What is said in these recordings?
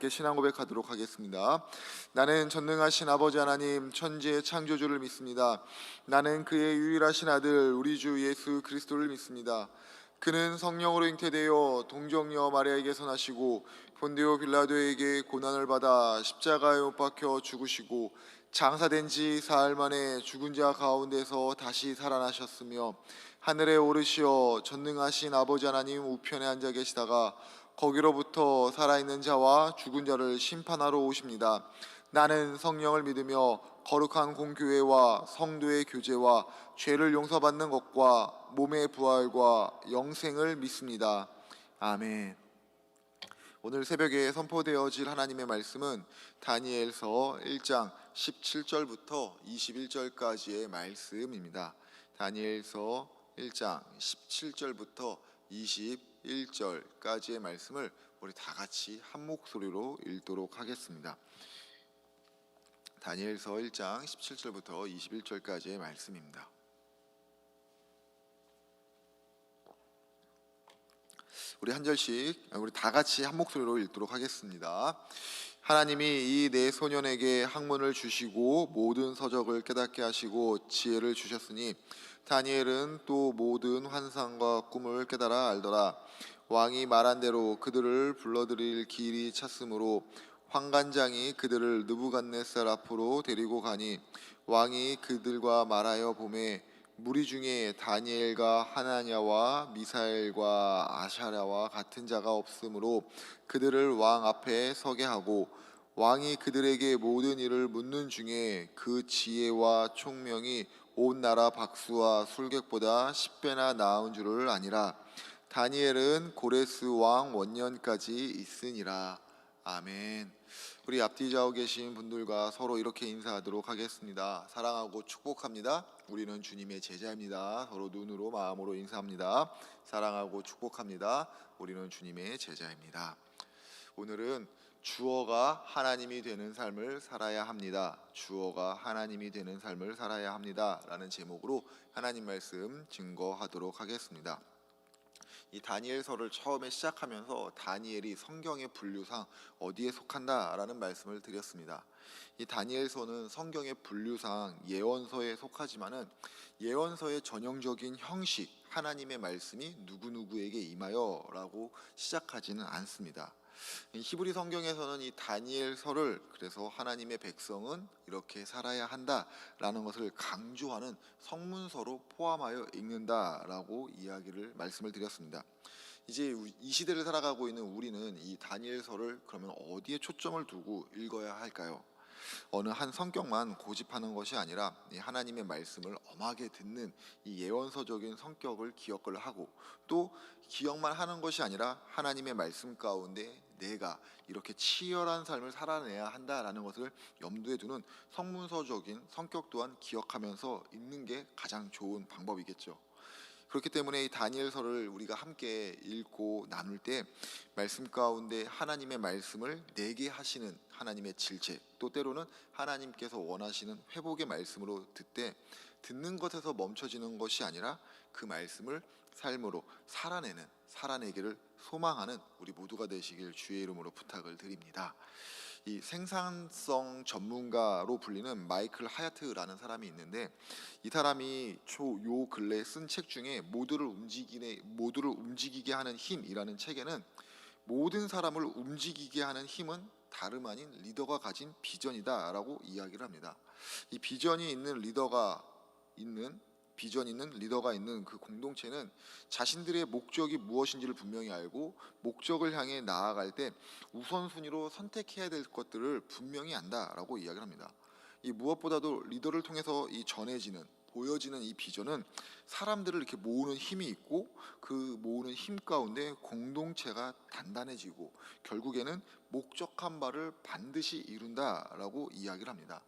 함께 신앙 고백하도록 하겠습니다. 나는 전능하신 아버지 하나님 천지의 창조주를 믿습니다. 나는 그의 유일하신 아들 우리 주 예수 그리스도를 믿습니다. 그는 성령으로 잉태되어 동정녀 마리아에게서 나시고 본디오 빌라도에게 고난을 받아 십자가에 못 박혀 죽으시고 장사된 지 사흘 만에 죽은 자 가운데서 다시 살아나셨으며 하늘에 오르시어 전능하신 아버지 하나님 우편에 앉아 계시다가 거기로부터 살아있는 자와 죽은 자를 심판하러 오십니다. 나는 성령을 믿으며 거룩한 공교회와 성도의 교제와 죄를 용서받는 것과 몸의 부활과 영생을 믿습니다. 아멘. 오늘 새벽에 선포되어질 하나님의 말씀은 다니엘서 1장 17절부터 21절까지의 말씀입니다. 다니엘서 1장 17절부터 21절까지의 말씀을 우리 다 같이 한 목소리로 읽도록 하겠습니다. 다니엘서 1장 17절부터 21절까지의 말씀입니다. 우리 한 절씩 우리 다 같이 한 목소리로 읽도록 하겠습니다. 하나님이 이 네 소년에게 학문을 주시고 모든 서적을 깨닫게 하시고 지혜를 주셨으니 다니엘은 또 모든 환상과 꿈을 깨달아 알더라. 왕이 말한 대로 그들을 불러들일 길이 찼으므로 환관장이 그들을 느부갓네살 앞으로 데리고 가니 왕이 그들과 말하여 보매 무리 중에 다니엘과 하나냐와 미사엘과 아샤랴와 같은 자가 없으므로 그들을 왕 앞에 서게 하고 왕이 그들에게 모든 일을 묻는 중에 그 지혜와 총명이 온 나라 박수와 술객보다 10배나 나은 줄을 아니라. 다니엘은 고레스 왕 원년까지 있으니라. 아멘. 우리 앞뒤 좌우 계신 분들과 서로 이렇게 인사하도록 하겠습니다. 사랑하고 축복합니다. 우리는 주님의 제자입니다. 서로 눈으로 마음으로 인사합니다. 사랑하고 축복합니다. 우리는 주님의 제자입니다. 오늘은 주어가 하나님이 되는 삶을 살아야 합니다. 주어가 하나님이 되는 삶을 살아야 합니다. 라는 제목으로 하나님 말씀 증거하도록 하겠습니다. 이 다니엘서를 처음에 시작하면서 다니엘이 성경의 분류상 어디에 속한다라는 말씀을 드렸습니다. 이 다니엘서는 성경의 분류상 예언서에 속하지만은 예언서의 전형적인 형식, 하나님의 말씀이 누구누구에게 임하여라고 시작하지는 않습니다. 히브리 성경에서는 이 다니엘서를 그래서 하나님의 백성은 이렇게 살아야 한다라는 것을 강조하는 성문서로 포함하여 읽는다라고 말씀을 드렸습니다. 이제 이 시대를 살아가고 있는 우리는 이 다니엘서를 그러면 어디에 초점을 두고 읽어야 할까요? 어느 한 성격만 고집하는 것이 아니라 하나님의 말씀을 엄하게 듣는 이 예언서적인 성격을 기억을 하고 또 기억만 하는 것이 아니라 하나님의 말씀 가운데 내가 이렇게 치열한 삶을 살아내야 한다라는 것을 염두에 두는 성문서적인 성격 또한 기억하면서 읽는 게 가장 좋은 방법이겠죠. 그렇기 때문에 이 다니엘서를 우리가 함께 읽고 나눌 때 말씀 가운데 하나님의 말씀을 내게 하시는 하나님의 질책, 또 때로는 하나님께서 원하시는 회복의 말씀으로 듣는 것에서 멈춰지는 것이 아니라 그 말씀을 삶으로 살아내기를 소망하는 우리 모두가 되시길 주의 이름으로 부탁을 드립니다. 이 생산성 전문가로 불리는 마이클 하야트라는 사람이 있는데 이 사람이 요 근래 쓴 책 중에 모두를 움직이게 하는 힘이라는 책에는 모든 사람을 움직이게 하는 힘은 다름 아닌 리더가 가진 비전이다라고 이야기를 합니다. 이 비전이 있는 리더가 있는 그 공동체는 자신들의 목적이 무엇인지를 분명히 알고 목적을 향해 나아갈 때 우선순위로 선택해야 될 것들을 분명히 안다라고 이야기를 합니다. 이 무엇보다도 리더를 통해서 보여지는 이 비전은 사람들을 이렇게 모으는 힘이 있고 그 모으는 힘 가운데 공동체가 단단해지고 결국에는 목적한 바를 반드시 이룬다라고 이야기를 합니다.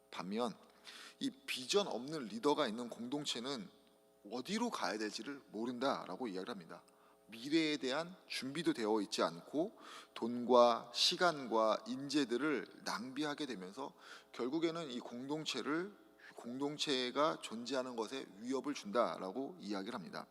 반면 이 비전 없는 리더가 있는 공동체는 어디로 가야 될지를 모른다라고 이야기를 합니다. 미래에 대한 준비도 되어 있지 않고 돈과 시간과 인재들을 낭비하게 되면서 결국에는 이 공동체가 존재하는 것에 위협을 준다라고 이야기를 합니다.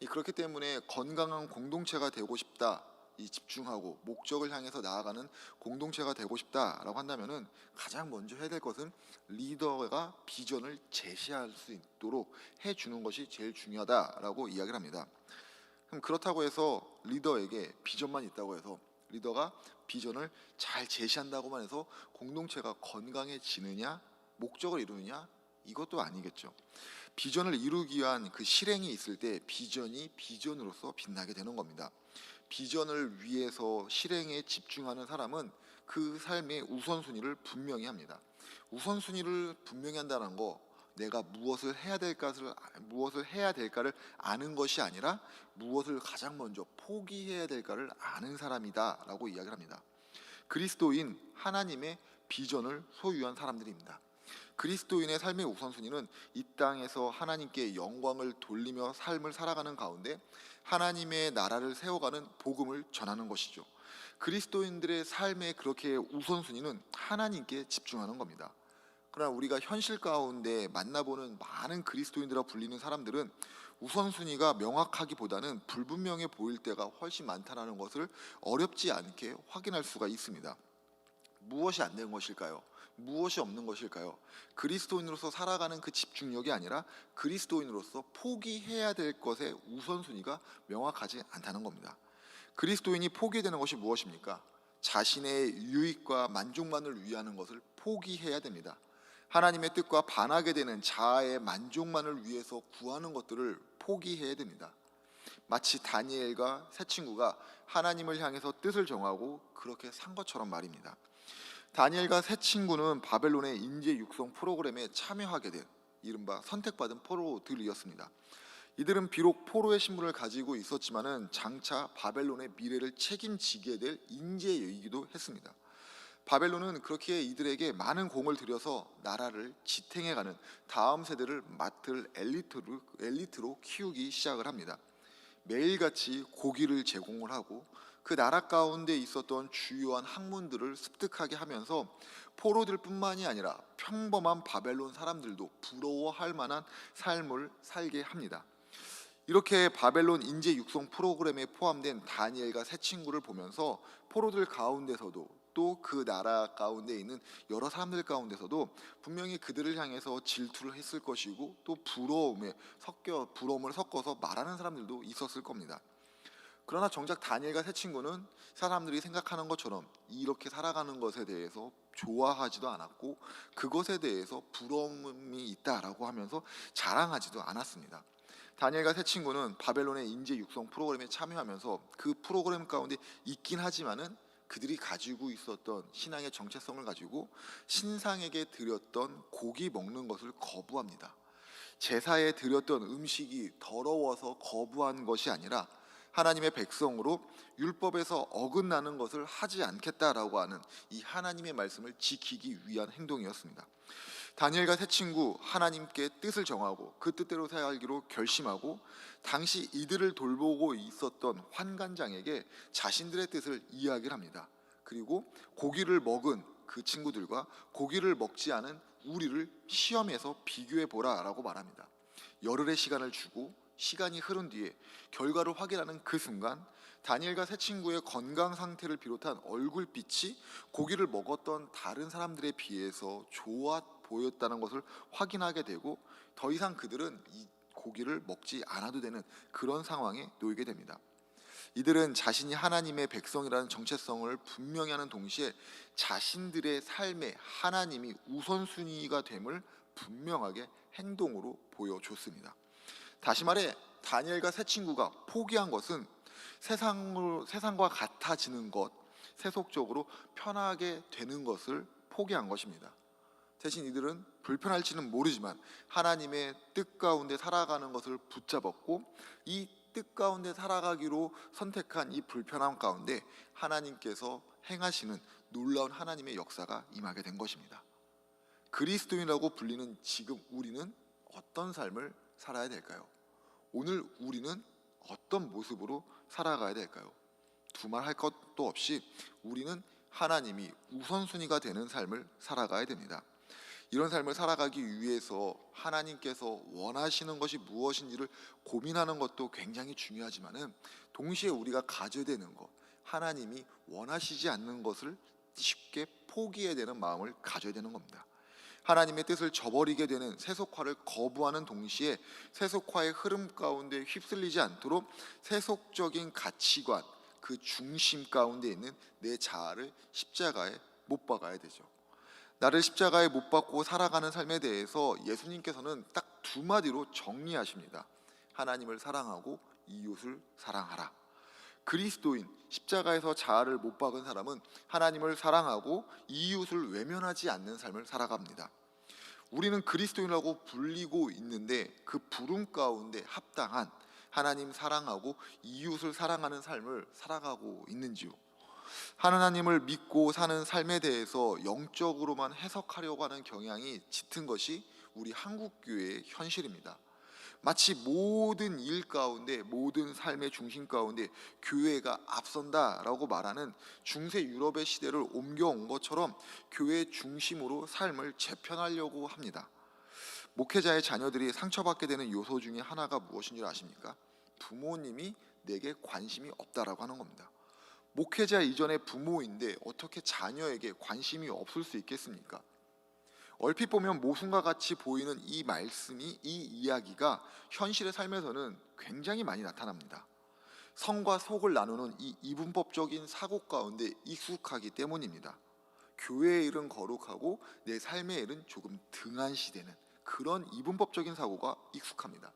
그렇기 때문에 건강한 공동체가 되고 싶다, 이 집중하고 목적을 향해서 나아가는 공동체가 되고 싶다라고 한다면은 가장 먼저 해야 될 것은 리더가 비전을 제시할 수 있도록 해주는 것이 제일 중요하다라고 이야기를 합니다. 그럼 그렇다고 해서 리더에게 비전만 있다고 해서 리더가 비전을 잘 제시한다고만 해서 공동체가 건강해지느냐, 목적을 이루느냐, 이것도 아니겠죠. 비전을 이루기 위한 그 실행이 있을 때 비전이 비전으로서 빛나게 되는 겁니다. 비전을 위해서 실행에 집중하는 사람은 그 삶의 우선순위를 분명히 합니다. 우선순위를 분명히 한다는 거, 내가 무엇을 해야 될까를 아는 것이 아니라 무엇을 가장 먼저 포기해야 될까를 아는 사람이다라고 이야기를 합니다. 그리스도인, 하나님의 비전을 소유한 사람들입니다. 그리스도인의 삶의 우선순위는 이 땅에서 하나님께 영광을 돌리며 삶을 살아가는 가운데 하나님의 나라를 세워가는 복음을 전하는 것이죠. 그리스도인들의 삶의 그렇게 우선순위는 하나님께 집중하는 겁니다. 그러나 우리가 현실 가운데 만나보는 많은 그리스도인들이라 불리는 사람들은 우선순위가 명확하기보다는 불분명해 보일 때가 훨씬 많다는 것을 어렵지 않게 확인할 수가 있습니다. 무엇이 안 되는 것일까요? 무엇이 없는 것일까요? 그리스도인으로서 살아가는 그 집중력이 아니라 그리스도인으로서 포기해야 될 것의 우선순위가 명확하지 않다는 겁니다. 그리스도인이 포기되는 것이 무엇입니까? 자신의 유익과 만족만을 위하는 것을 포기해야 됩니다. 하나님의 뜻과 반하게 되는 자아의 만족만을 위해서 구하는 것들을 포기해야 됩니다. 마치 다니엘과 세 친구가 하나님을 향해서 뜻을 정하고 그렇게 산 것처럼 말입니다. 다니엘과 세 친구는 바벨론의 인재 육성 프로그램에 참여하게 된 이른바 선택받은 포로들이었습니다. 이들은 비록 포로의 신분을 가지고 있었지만은 장차 바벨론의 미래를 책임지게 될 인재이기도 했습니다. 바벨론은 그렇게 이들에게 많은 공을 들여서 나라를 지탱해가는 다음 세대를 맡을 엘리트로 키우기 시작을 합니다. 매일같이 고기를 제공을 하고 그 나라 가운데 있었던 주요한 학문들을 습득하게 하면서 포로들뿐만이 아니라 평범한 바벨론 사람들도 부러워할 만한 삶을 살게 합니다. 이렇게 바벨론 인재 육성 프로그램에 포함된 다니엘과 세 친구를 보면서 포로들 가운데서도 또 그 나라 가운데 있는 여러 사람들 가운데서도 분명히 그들을 향해서 질투를 했을 것이고 또 부러움을 섞어서 말하는 사람들도 있었을 겁니다. 그러나 정작 다니엘과 세 친구는 사람들이 생각하는 것처럼 이렇게 살아가는 것에 대해서 좋아하지도 않았고 그것에 대해서 부러움이 있다라고 하면서 자랑하지도 않았습니다. 다니엘과 세 친구는 바벨론의 인재 육성 프로그램에 참여하면서 그 프로그램 가운데 있긴 하지만은 그들이 가지고 있었던 신앙의 정체성을 가지고 신상에게 드렸던 고기 먹는 것을 거부합니다. 제사에 드렸던 음식이 더러워서 거부한 것이 아니라 하나님의 백성으로 율법에서 어긋나는 것을 하지 않겠다라고 하는 이 하나님의 말씀을 지키기 위한 행동이었습니다. 다니엘과 세 친구 하나님께 뜻을 정하고 그 뜻대로 살기로 결심하고 당시 이들을 돌보고 있었던 환관장에게 자신들의 뜻을 이야기를 합니다. 그리고 고기를 먹은 그 친구들과 고기를 먹지 않은 우리를 시험해서 비교해 보라라고 말합니다. 열흘의 시간을 주고 시간이 흐른 뒤에 결과를 확인하는 그 순간 다니엘과 세 친구의 건강 상태를 비롯한 얼굴빛이 고기를 먹었던 다른 사람들에 비해서 좋아 보였다는 것을 확인하게 되고 더 이상 그들은 이 고기를 먹지 않아도 되는 그런 상황에 놓이게 됩니다. 이들은 자신이 하나님의 백성이라는 정체성을 분명히 하는 동시에 자신들의 삶에 하나님이 우선순위가 됨을 분명하게 행동으로 보여줬습니다. 다시 말해 다니엘과 세 친구가 포기한 것은 세상과 같아지는 것, 세속적으로 편하게 되는 것을 포기한 것입니다. 대신 이들은 불편할지는 모르지만 하나님의 뜻 가운데 살아가는 것을 붙잡았고 이 뜻 가운데 살아가기로 선택한 이 불편함 가운데 하나님께서 행하시는 놀라운 하나님의 역사가 임하게 된 것입니다. 그리스도인이라고 불리는 지금 우리는 어떤 삶을 살아야 될까요? 오늘 우리는 어떤 모습으로 살아가야 될까요? 두말할 것도 없이 우리는 하나님이 우선순위가 되는 삶을 살아가야 됩니다. 이런 삶을 살아가기 위해서 하나님께서 원하시는 것이 무엇인지를 고민하는 것도 굉장히 중요하지만은 동시에 우리가 가져야 되는 것, 하나님이 원하시지 않는 것을 쉽게 포기해야 되는 마음을 가져야 되는 겁니다. 하나님의 뜻을 저버리게 되는 세속화를 거부하는 동시에 세속화의 흐름 가운데 휩쓸리지 않도록 세속적인 가치관, 그 중심 가운데 있는 내 자아를 십자가에 못 박아야 되죠. 나를 십자가에 못 박고 살아가는 삶에 대해서 예수님께서는 딱 두 마디로 정리하십니다. 하나님을 사랑하고 이웃을 사랑하라. 그리스도인, 십자가에서 자아를 못 박은 사람은 하나님을 사랑하고 이웃을 외면하지 않는 삶을 살아갑니다. 우리는 그리스도인이라고 불리고 있는데 그 부름 가운데 합당한 하나님 사랑하고 이웃을 사랑하는 삶을 살아가고 있는지요? 하나님을 믿고 사는 삶에 대해서 영적으로만 해석하려고 하는 경향이 짙은 것이 우리 한국교회의 현실입니다. 마치 모든 일 가운데, 모든 삶의 중심 가운데 교회가 앞선다라고 말하는 중세 유럽의 시대를 옮겨온 것처럼 교회 중심으로 삶을 재편하려고 합니다. 목회자의 자녀들이 상처받게 되는 요소 중에 하나가 무엇인 줄 아십니까? 부모님이 내게 관심이 없다라고 하는 겁니다. 목회자 이전의 부모인데 어떻게 자녀에게 관심이 없을 수 있겠습니까? 얼핏 보면 모순과 같이 보이는 이 말씀이, 이 이야기가 현실의 삶에서는 굉장히 많이 나타납니다. 성과 속을 나누는 이 이분법적인 사고 가운데 익숙하기 때문입니다. 교회의 일은 거룩하고 내 삶의 일은 조금 등한시되는 그런 이분법적인 사고가 익숙합니다.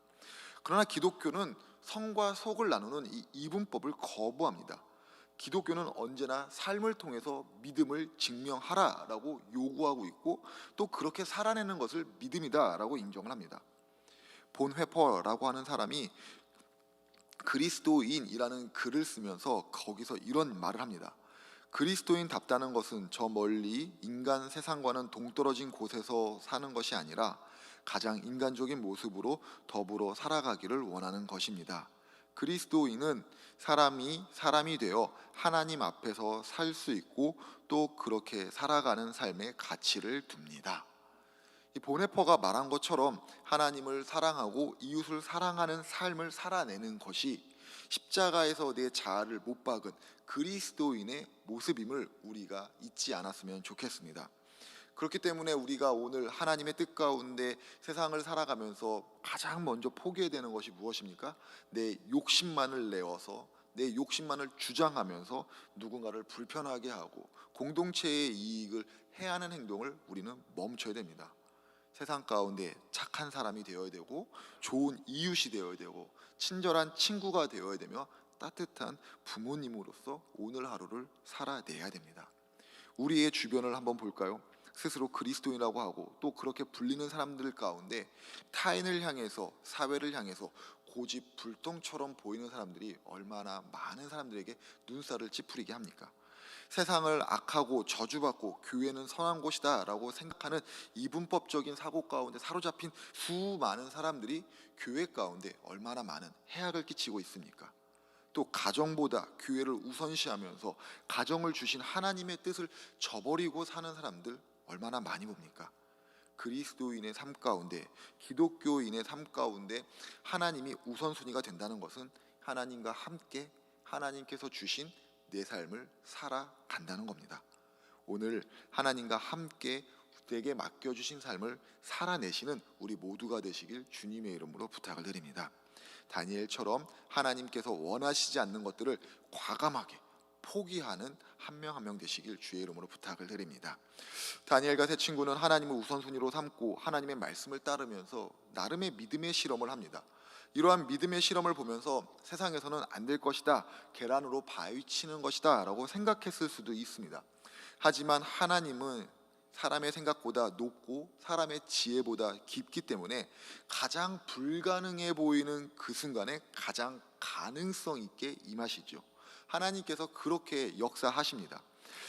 그러나 기독교는 성과 속을 나누는 이 이분법을 거부합니다. 기독교는 언제나 삶을 통해서 믿음을 증명하라라고 요구하고 있고 또 그렇게 살아내는 것을 믿음이다라고 인정을 합니다. 본 회퍼라고 하는 사람이 그리스도인이라는 글을 쓰면서 거기서 이런 말을 합니다. 그리스도인답다는 것은 저 멀리 인간 세상과는 동떨어진 곳에서 사는 것이 아니라 가장 인간적인 모습으로 더불어 살아가기를 원하는 것입니다. 그리스도인은 사람이 되어 하나님 앞에서 살 수 있고 또 그렇게 살아가는 삶에 가치를 둡니다. 이 보네퍼가 말한 것처럼 하나님을 사랑하고 이웃을 사랑하는 삶을 살아내는 것이 십자가에서 내 자아를 못 박은 그리스도인의 모습임을 우리가 잊지 않았으면 좋겠습니다. 그렇기 때문에 우리가 오늘 하나님의 뜻 가운데 세상을 살아가면서 가장 먼저 포기해야 되는 것이 무엇입니까? 내 욕심만을 내어서 내 욕심만을 주장하면서 누군가를 불편하게 하고 공동체의 이익을 해하는 행동을 우리는 멈춰야 됩니다. 세상 가운데 착한 사람이 되어야 되고 좋은 이웃이 되어야 되고 친절한 친구가 되어야 되며 따뜻한 부모님으로서 오늘 하루를 살아내야 됩니다. 우리의 주변을 한번 볼까요? 스스로 그리스도인이라고 하고 또 그렇게 불리는 사람들 가운데 타인을 향해서, 사회를 향해서 고집불통처럼 보이는 사람들이 얼마나 많은 사람들에게 눈살을 찌푸리게 합니까? 세상을 악하고 저주받고 교회는 선한 곳이다 라고 생각하는 이분법적인 사고 가운데 사로잡힌 수많은 사람들이 교회 가운데 얼마나 많은 해악을 끼치고 있습니까? 또 가정보다 교회를 우선시하면서 가정을 주신 하나님의 뜻을 저버리고 사는 사람들 얼마나 많이 봅니까? 그리스도인의 삶 가운데, 기독교인의 삶 가운데 하나님이 우선순위가 된다는 것은 하나님과 함께 하나님께서 주신 내 삶을 살아간다는 겁니다. 오늘 하나님과 함께 내게 맡겨주신 삶을 살아내시는 우리 모두가 되시길 주님의 이름으로 부탁을 드립니다. 다니엘처럼 하나님께서 원하시지 않는 것들을 과감하게 포기하는 한 명 한 명 되시길 주의 이름으로 부탁을 드립니다. 다니엘과 세 친구는 하나님을 우선순위로 삼고 하나님의 말씀을 따르면서 나름의 믿음의 실험을 합니다. 이러한 믿음의 실험을 보면서 세상에서는 안 될 것이다, 계란으로 바위 치는 것이다 라고 생각했을 수도 있습니다. 하지만 하나님은 사람의 생각보다 높고 사람의 지혜보다 깊기 때문에 가장 불가능해 보이는 그 순간에 가장 가능성 있게 임하시죠. 하나님께서 그렇게 역사하십니다.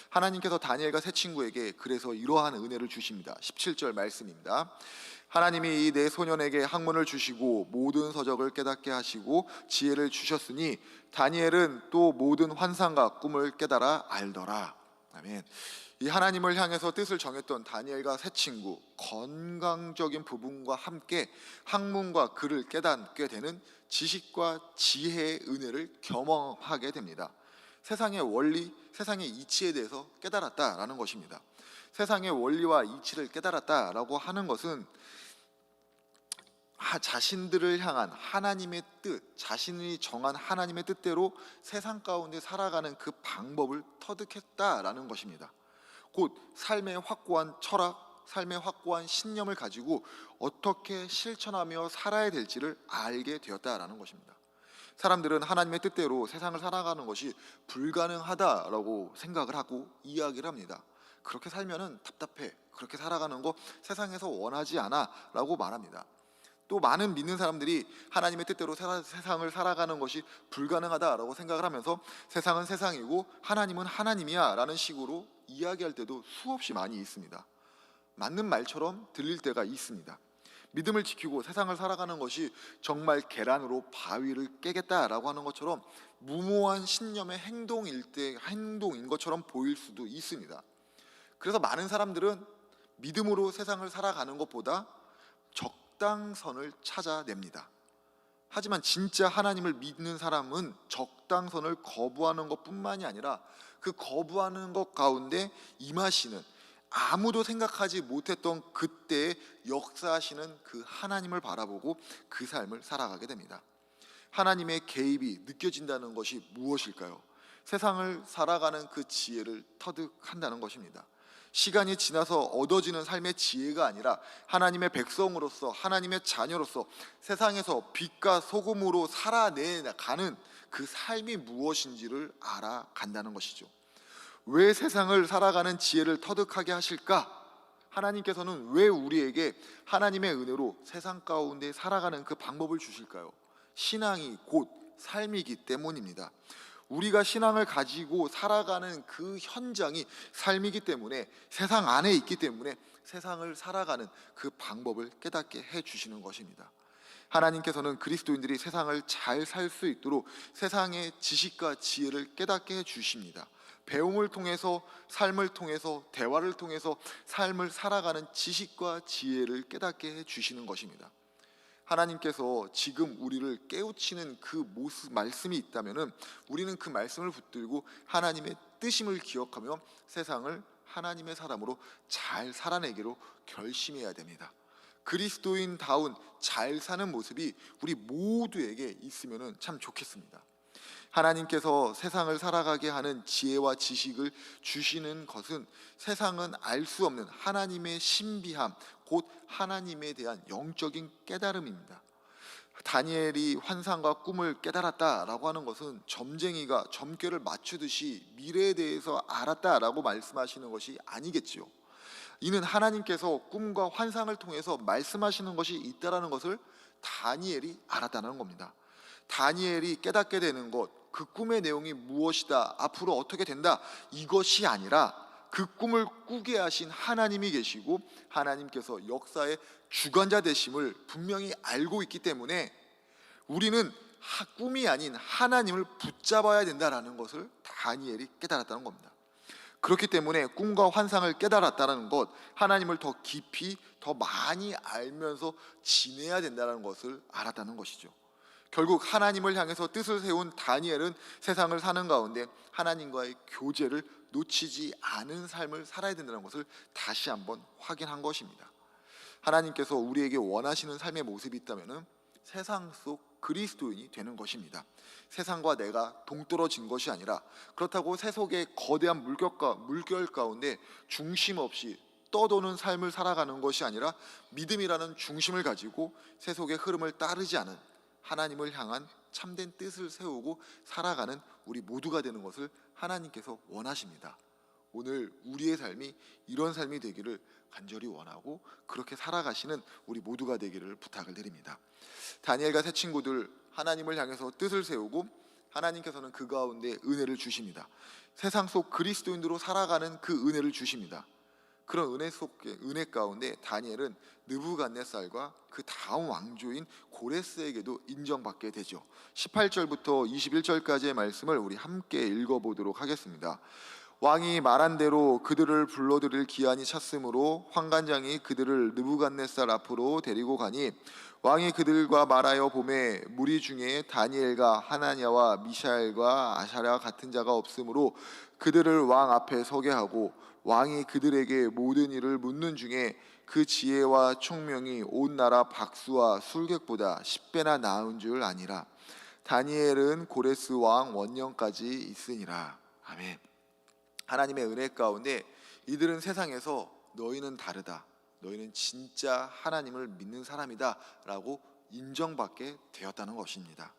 하나님께서 다니엘과 세 친구에게 그래서 이러한 은혜를 주십니다. 17절 말씀입니다. 하나님이 이 네 소년에게 학문을 주시고 모든 서적을 깨닫게 하시고 지혜를 주셨으니 다니엘은 또 모든 환상과 꿈을 깨달아 알더라. 아멘. 이 하나님을 향해서 뜻을 정했던 다니엘과 세 친구, 건강적인 부분과 함께 학문과 글을 깨닫게 되는 지식과 지혜의 은혜를 경험하게 됩니다. 세상의 원리, 세상의 이치에 대해서 깨달았다라는 것입니다. 세상의 원리와 이치를 깨달았다라고 하는 것은 자신들을 향한 하나님의 뜻, 자신이 정한 하나님의 뜻대로 세상 가운데 살아가는 그 방법을 터득했다라는 것입니다. 곧 삶의 확고한 철학, 삶의 확고한 신념을 가지고 어떻게 실천하며 살아야 될지를 알게 되었다라는 것입니다. 사람들은 하나님의 뜻대로 세상을 살아가는 것이 불가능하다라고 생각을 하고 이야기를 합니다. 그렇게 살면은 답답해, 그렇게 살아가는 거 세상에서 원하지 않아 라고 말합니다. 또 많은 믿는 사람들이 하나님의 뜻대로 세상을 살아가는 것이 불가능하다라고 생각을 하면서 세상은 세상이고 하나님은 하나님이야 라는 식으로 이야기할 때도 수없이 많이 있습니다. 맞는 말처럼 들릴 때가 있습니다. 믿음을 지키고 세상을 살아가는 것이 정말 계란으로 바위를 깨겠다라고 하는 것처럼 무모한 신념의 행동인 것처럼 보일 수도 있습니다. 그래서 많은 사람들은 믿음으로 세상을 살아가는 것보다 적당선을 찾아냅니다. 하지만 진짜 하나님을 믿는 사람은 적당선을 거부하는 것뿐만이 아니라 그 거부하는 것 가운데 임하시는, 아무도 생각하지 못했던 그때의 역사하시는 그 하나님을 바라보고 그 삶을 살아가게 됩니다. 하나님의 개입이 느껴진다는 것이 무엇일까요? 세상을 살아가는 그 지혜를 터득한다는 것입니다. 시간이 지나서 얻어지는 삶의 지혜가 아니라 하나님의 백성으로서, 하나님의 자녀로서 세상에서 빛과 소금으로 살아내가는 그 삶이 무엇인지를 알아간다는 것이죠. 왜 세상을 살아가는 지혜를 터득하게 하실까? 하나님께서는 왜 우리에게 하나님의 은혜로 세상 가운데 살아가는 그 방법을 주실까요? 신앙이 곧 삶이기 때문입니다. 우리가 신앙을 가지고 살아가는 그 현장이 삶이기 때문에, 세상 안에 있기 때문에 세상을 살아가는 그 방법을 깨닫게 해주시는 것입니다. 하나님께서는 그리스도인들이 세상을 잘 살 수 있도록 세상의 지식과 지혜를 깨닫게 해주십니다. 배움을 통해서, 삶을 통해서, 대화를 통해서 삶을 살아가는 지식과 지혜를 깨닫게 해주시는 것입니다. 하나님께서 지금 우리를 깨우치는 그 모습, 말씀이 있다면 우리는 그 말씀을 붙들고 하나님의 뜻임을 기억하며 세상을 하나님의 사람으로 잘 살아내기로 결심해야 됩니다. 그리스도인다운 잘 사는 모습이 우리 모두에게 있으면 참 좋겠습니다. 하나님께서 세상을 살아가게 하는 지혜와 지식을 주시는 것은 세상은 알 수 없는 하나님의 신비함, 곧 하나님에 대한 영적인 깨달음입니다. 다니엘이 환상과 꿈을 깨달았다라고 하는 것은 점쟁이가 점괘를 맞추듯이 미래에 대해서 알았다라고 말씀하시는 것이 아니겠지요. 이는 하나님께서 꿈과 환상을 통해서 말씀하시는 것이 있다라는 것을 다니엘이 알았다는 겁니다. 다니엘이 깨닫게 되는 것, 그 꿈의 내용이 무엇이다, 앞으로 어떻게 된다, 이것이 아니라 그 꿈을 꾸게 하신 하나님이 계시고 하나님께서 역사의 주관자 되심을 분명히 알고 있기 때문에 우리는 꿈이 아닌 하나님을 붙잡아야 된다는 것을 다니엘이 깨달았다는 겁니다. 그렇기 때문에 꿈과 환상을 깨달았다는 것, 하나님을 더 깊이, 더 많이 알면서 지내야 된다는 것을 알았다는 것이죠. 결국 하나님을 향해서 뜻을 세운 다니엘은 세상을 사는 가운데 하나님과의 교제를 놓치지 않은 삶을 살아야 된다는 것을 다시 한번 확인한 것입니다. 하나님께서 우리에게 원하시는 삶의 모습이 있다면 세상 속 그리스도인이 되는 것입니다. 세상과 내가 동떨어진 것이 아니라, 그렇다고 세속의 거대한 물결 가운데 중심 없이 떠도는 삶을 살아가는 것이 아니라 믿음이라는 중심을 가지고 세속의 흐름을 따르지 않은 하나님을 향한 참된 뜻을 세우고 살아가는 우리 모두가 되는 것을 하나님께서 원하십니다. 오늘 우리의 삶이 이런 삶이 되기를 간절히 원하고 그렇게 살아가시는 우리 모두가 되기를 부탁을 드립니다. 다니엘과 세 친구들, 하나님을 향해서 뜻을 세우고 하나님께서는 그 가운데 은혜를 주십니다. 세상 속 그리스도인으로 살아가는 그 은혜를 주십니다. 그런 은혜 가운데 다니엘은 느부갓네살과 그 다음 왕조인 고레스에게도 인정받게 되죠. 18절부터 21절까지의 말씀을 우리 함께 읽어보도록 하겠습니다. 왕이 말한 대로 그들을 불러들일 기한이 찼으므로 환관장이 그들을 느부갓네살 앞으로 데리고 가니 왕이 그들과 말하여 보매 무리 중에 다니엘과 하나냐와 미샤엘과 아사랴 같은 자가 없으므로 그들을 왕 앞에 서게 하고 왕이 그들에게 모든 일을 묻는 중에 그 지혜와 총명이 온 나라 박수와 술객보다 10배나 나은 줄 아니라. 다니엘은 고레스 왕 원년까지 있으니라. 아멘. 하나님의 은혜 가운데 이들은 세상에서 너희는 다르다, 너희는 진짜 하나님을 믿는 사람이다 라고 인정받게 되었다는 것입니다.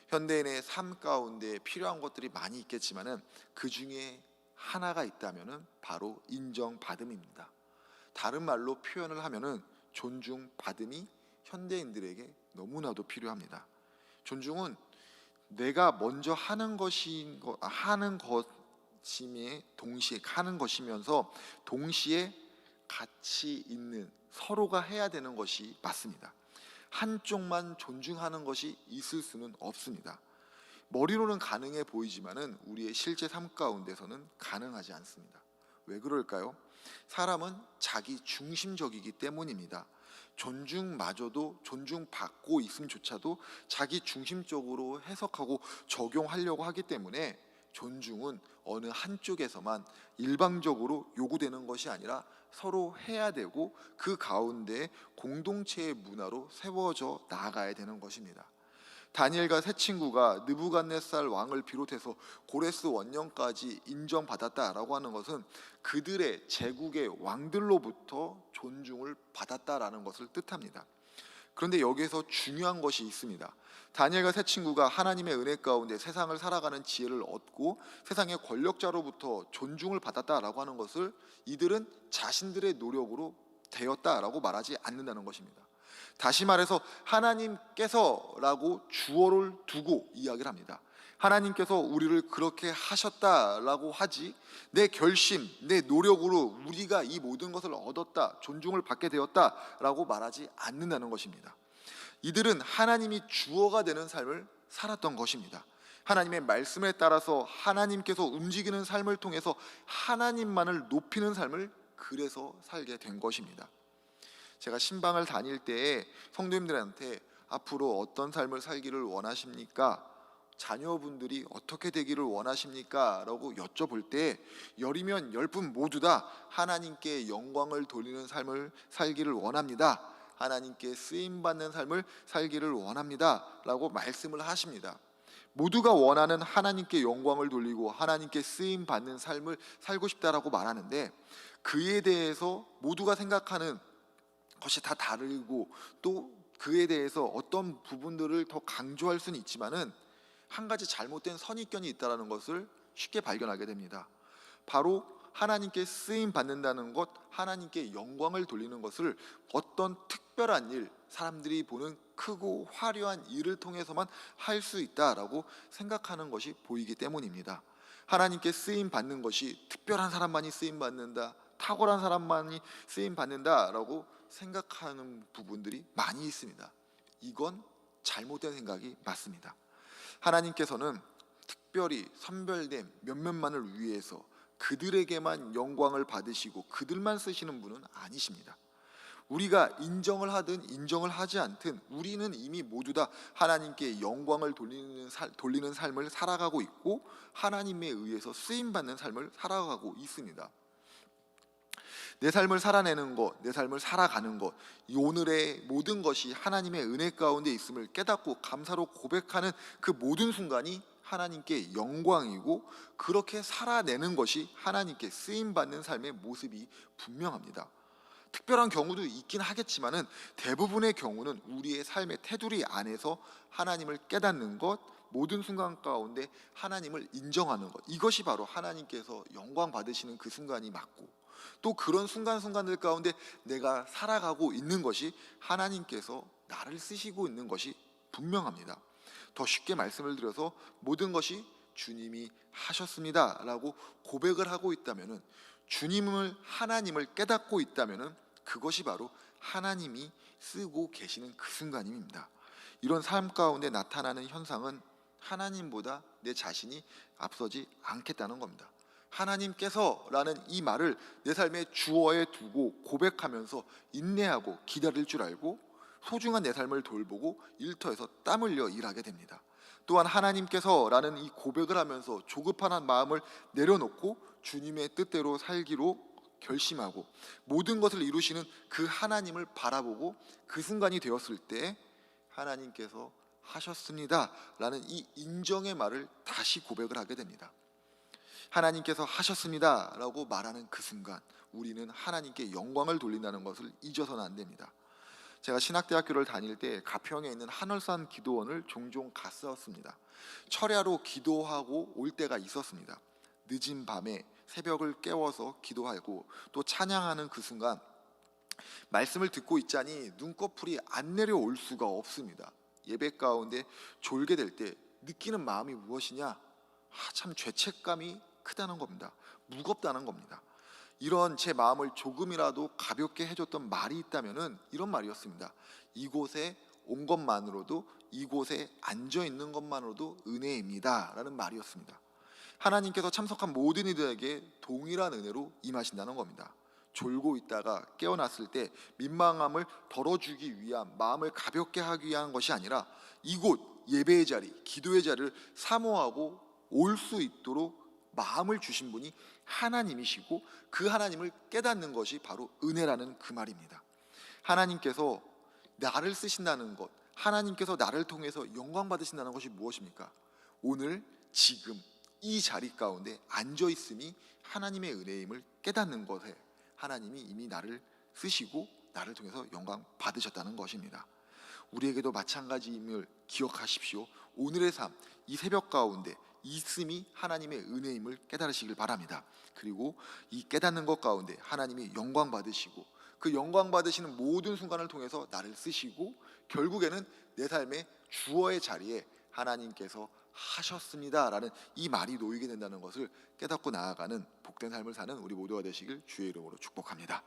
현대인의 삶 가운데 필요한 것들이 많이 있겠지만 그 중에 하나가 있다면 바로 인정받음입니다. 다른 말로 표현을 하면 존중받음이 현대인들에게 너무나도 필요합니다. 존중은 내가 먼저 하는 것임에 동시에 하는 것이면서 동시에 같이 있는, 서로가 해야 되는 것이 맞습니다. 한쪽만 존중하는 것이 있을 수는 없습니다. 머리로는 가능해 보이지만은 우리의 실제 삶 가운데서는 가능하지 않습니다. 왜 그럴까요? 사람은 자기 중심적이기 때문입니다. 존중마저도, 존중받고 있음조차도 자기 중심적으로 해석하고 적용하려고 하기 때문에 존중은 어느 한쪽에서만 일방적으로 요구되는 것이 아니라 서로 해야 되고 그 가운데 공동체의 문화로 세워져 나아가야 되는 것입니다. 다니엘과 세 친구가 느부갓네살 왕을 비롯해서 고레스 원년까지 인정받았다라고 하는 것은 그들의 제국의 왕들로부터 존중을 받았다라는 것을 뜻합니다. 그런데 여기에서 중요한 것이 있습니다. 다니엘과 세 친구가 하나님의 은혜 가운데 세상을 살아가는 지혜를 얻고 세상의 권력자로부터 존중을 받았다라고 하는 것을 이들은 자신들의 노력으로 되었다라고 말하지 않는다는 것입니다. 다시 말해서 하나님께서라고 주어를 두고 이야기를 합니다. 하나님께서 우리를 그렇게 하셨다라고 하지 내 결심, 내 노력으로 우리가 이 모든 것을 얻었다, 존중을 받게 되었다라고 말하지 않는다는 것입니다. 이들은 하나님이 주어가 되는 삶을 살았던 것입니다. 하나님의 말씀에 따라서 하나님께서 움직이는 삶을 통해서 하나님만을 높이는 삶을 그래서 살게 된 것입니다. 제가 신방을 다닐 때에 성도님들한테 앞으로 어떤 삶을 살기를 원하십니까? 자녀분들이 어떻게 되기를 원하십니까? 라고 여쭤볼 때 10이면 10분 모두 다 하나님께 영광을 돌리는 삶을 살기를 원합니다, 하나님께 쓰임받는 삶을 살기를 원합니다 라고 말씀을 하십니다. 모두가 원하는 하나님께 영광을 돌리고 하나님께 쓰임받는 삶을 살고 싶다라고 말하는데 그에 대해서 모두가 생각하는 것이 다 다르고 또 그에 대해서 어떤 부분들을 더 강조할 수는 있지만은 한 가지 잘못된 선입견이 있다는 것을 쉽게 발견하게 됩니다. 바로 하나님께 쓰임 받는다는 것, 하나님께 영광을 돌리는 것을 어떤 특별한 일, 사람들이 보는 크고 화려한 일을 통해서만 할 수 있다라고 생각하는 것이 보이기 때문입니다. 하나님께 쓰임 받는 것이 특별한 사람만이 쓰임 받는다, 탁월한 사람만이 쓰임 받는다라고 생각하는 부분들이 많이 있습니다. 이건 잘못된 생각이 맞습니다. 하나님께서는 특별히 선별된 몇몇만을 위해서 그들에게만 영광을 받으시고 그들만 쓰시는 분은 아니십니다. 우리가 인정을 하든 인정을 하지 않든 우리는 이미 모두 다 하나님께 영광을 돌리는 삶을 살아가고 있고 하나님에 의해서 쓰임받는 삶을 살아가고 있습니다. 내 삶을 살아내는 것, 내 삶을 살아가는 것, 이 오늘의 모든 것이 하나님의 은혜 가운데 있음을 깨닫고 감사로 고백하는 그 모든 순간이 하나님께 영광이고 그렇게 살아내는 것이 하나님께 쓰임받는 삶의 모습이 분명합니다. 특별한 경우도 있긴 하겠지만은 대부분의 경우는 우리의 삶의 테두리 안에서 하나님을 깨닫는 것, 모든 순간 가운데 하나님을 인정하는 것, 이것이 바로 하나님께서 영광 받으시는 그 순간이 맞고 또 그런 순간순간들 가운데 내가 살아가고 있는 것이 하나님께서 나를 쓰시고 있는 것이 분명합니다. 더 쉽게 말씀을 드려서 모든 것이 주님이 하셨습니다 라고 고백을 하고 있다면, 하나님을 깨닫고 있다면 그것이 바로 하나님이 쓰고 계시는 그 순간입니다. 이런 삶 가운데 나타나는 현상은 하나님보다 내 자신이 앞서지 않겠다는 겁니다. 하나님께서라는 이 말을 내 삶의 주어에 두고 고백하면서 인내하고 기다릴 줄 알고 소중한 내 삶을 돌보고 일터에서 땀 흘려 일하게 됩니다. 또한 하나님께서라는 이 고백을 하면서 조급한 마음을 내려놓고 주님의 뜻대로 살기로 결심하고 모든 것을 이루시는 그 하나님을 바라보고 그 순간이 되었을 때 하나님께서 하셨습니다 라는 이 인정의 말을 다시 고백을 하게 됩니다. 하나님께서 하셨습니다 라고 말하는 그 순간 우리는 하나님께 영광을 돌린다는 것을 잊어서는 안 됩니다. 제가 신학대학교를 다닐 때 가평에 있는 한월산 기도원을 종종 갔었습니다. 철야로 기도하고 올 때가 있었습니다. 늦은 밤에 새벽을 깨워서 기도하고 또 찬양하는 그 순간 말씀을 듣고 있자니 눈꺼풀이 안 내려올 수가 없습니다. 예배 가운데 졸게 될 때 느끼는 마음이 무엇이냐? 참 죄책감이 크다는 겁니다. 무겁다는 겁니다. 이런 제 마음을 조금이라도 가볍게 해줬던 말이 있다면은 이런 말이었습니다. 이곳에 온 것만으로도, 이곳에 앉아 있는 것만으로도 은혜입니다 라는 말이었습니다. 하나님께서 참석한 모든 이들에게 동일한 은혜로 임하신다는 겁니다. 졸고 있다가 깨어났을 때 민망함을 덜어주기 위한, 마음을 가볍게 하기 위한 것이 아니라 이곳 예배의 자리, 기도의 자리를 사모하고 올 수 있도록 마음을 주신 분이 하나님이시고 그 하나님을 깨닫는 것이 바로 은혜라는 그 말입니다. 하나님께서 나를 쓰신다는 것, 하나님께서 나를 통해서 영광 받으신다는 것이 무엇입니까? 오늘 지금 이 자리 가운데 앉아 있음이 하나님의 은혜임을 깨닫는 것에 하나님이 이미 나를 쓰시고 나를 통해서 영광 받으셨다는 것입니다. 우리에게도 마찬가지임을 기억하십시오. 오늘의 삶, 이 새벽 가운데 있음이 하나님의 은혜임을 깨달으시길 바랍니다. 그리고 이 깨닫는 것 가운데 하나님이 영광 받으시고 그 영광 받으시는 모든 순간을 통해서 나를 쓰시고 결국에는 내 삶의 주어의 자리에 하나님께서 하셨습니다 라는 이 말이 놓이게 된다는 것을 깨닫고 나아가는 복된 삶을 사는 우리 모두가 되시길 주의 이름으로 축복합니다.